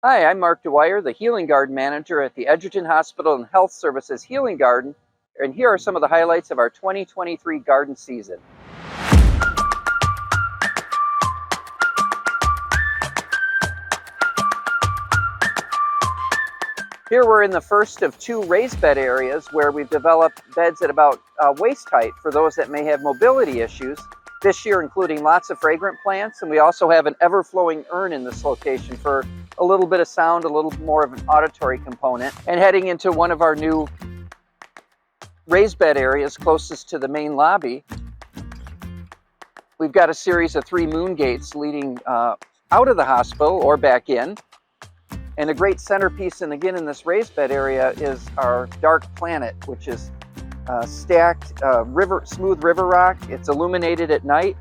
Hi, I'm Mark Dwyer, the Healing Garden Manager at the Edgerton Hospital and Health Services Healing Garden, and here are some of the highlights of our 2023 garden season. Here we're in the first of two raised bed areas where we've developed beds at about waist height for those that may have mobility issues. This year including lots of fragrant plants, and we also have an ever-flowing urn in this location for a little bit of sound, a little more of an auditory component. And heading into one of our new raised bed areas closest to the main lobby, we've got a series of 3 moon gates leading out of the hospital or back in. And a great centerpiece, and again in this raised bed area, is our dark planet, which is stacked smooth river rock. It's illuminated at night,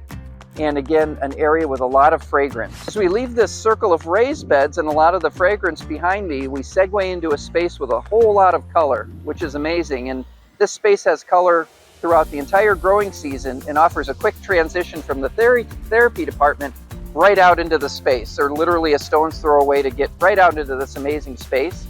and again an area with a lot of fragrance. As we leave this circle of raised beds and a lot of the fragrance behind me, we segue into a space with a whole lot of color, which is amazing. And this space has color throughout the entire growing season and offers a quick transition from the therapy department right out into the space. They're literally a stone's throw away to get right out into this amazing space.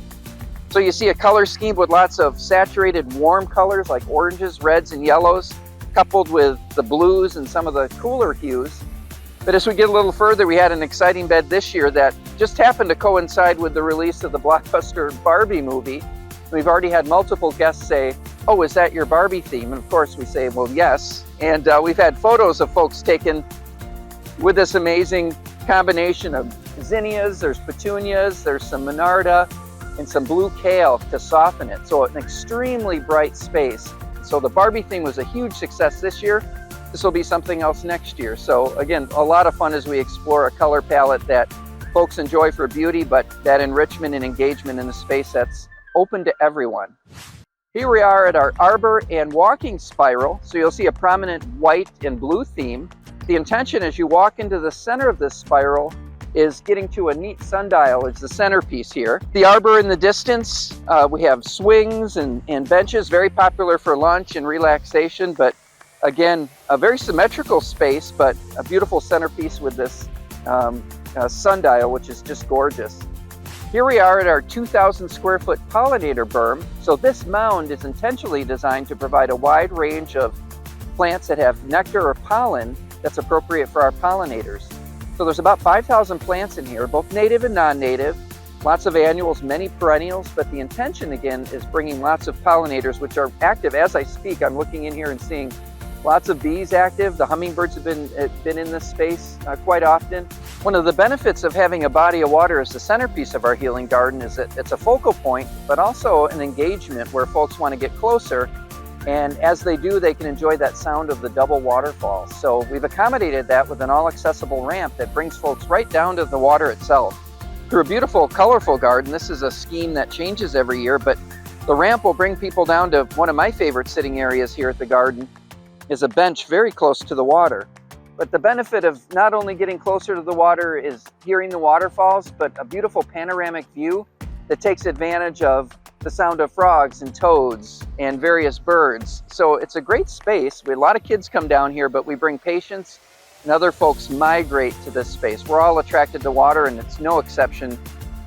So you see a color scheme with lots of saturated warm colors like oranges, reds, and yellows, coupled with the blues and some of the cooler hues. But as we get a little further, we had an exciting bed this year that just happened to coincide with the release of the blockbuster Barbie movie. We've already had multiple guests say, "Oh, is that your Barbie theme?" And of course we say, well, yes. And we've had photos of folks taken with this amazing combination of zinnias, there's petunias, there's some monarda, and some blue kale to soften it. So an extremely bright space. So the Barbie theme was a huge success this year. This will be something else next year. So again, a lot of fun as we explore a color palette that folks enjoy for beauty, but that enrichment and engagement in a space that's open to everyone. Here we are at our arbor and walking spiral. So you'll see a prominent white and blue theme. The intention as you walk into the center of this spiral is getting to a neat sundial. It's the centerpiece here. The arbor in the distance, we have swings and benches, very popular for lunch and relaxation, but again, a very symmetrical space, but a beautiful centerpiece with this sundial, which is just gorgeous. Here we are at our 2,000 square foot pollinator berm. So this mound is intentionally designed to provide a wide range of plants that have nectar or pollen that's appropriate for our pollinators. So there's about 5,000 plants in here, both native and non-native, lots of annuals, many perennials, but the intention again is bringing lots of pollinators, which are active as I speak. I'm looking in here and seeing lots of bees active. The hummingbirds have been in this space quite often. One of the benefits of having a body of water as the centerpiece of our healing garden is that it's a focal point, but also an engagement where folks want to get closer. And as they do, they can enjoy that sound of the double waterfalls. So we've accommodated that with an all-accessible ramp that brings folks right down to the water itself. Through a beautiful, colorful garden, this is a scheme that changes every year, but the ramp will bring people down to one of my favorite sitting areas here at the garden, is a bench very close to the water. But the benefit of not only getting closer to the water is hearing the waterfalls, but a beautiful panoramic view that takes advantage of the sound of frogs and toads and various birds. So it's a great space. A lot of kids come down here, but we bring patients and other folks migrate to this space. We're all attracted to water, and it's no exception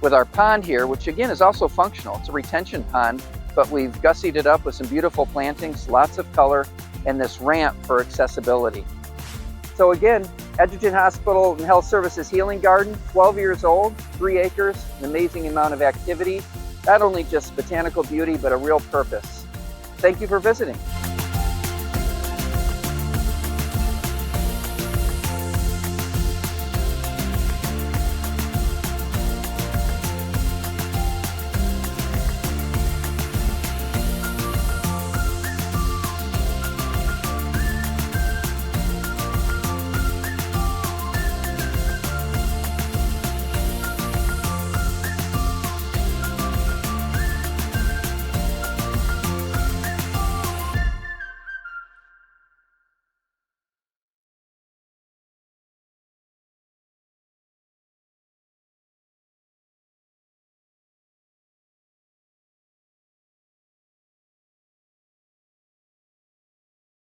with our pond here, which again is also functional. It's a retention pond, but we've gussied it up with some beautiful plantings, lots of color, and this ramp for accessibility. So again, Edgerton Hospital and Health Services Healing Garden, 12 years old, 3 acres, an amazing amount of activity. Not only just botanical beauty, but a real purpose. Thank you for visiting.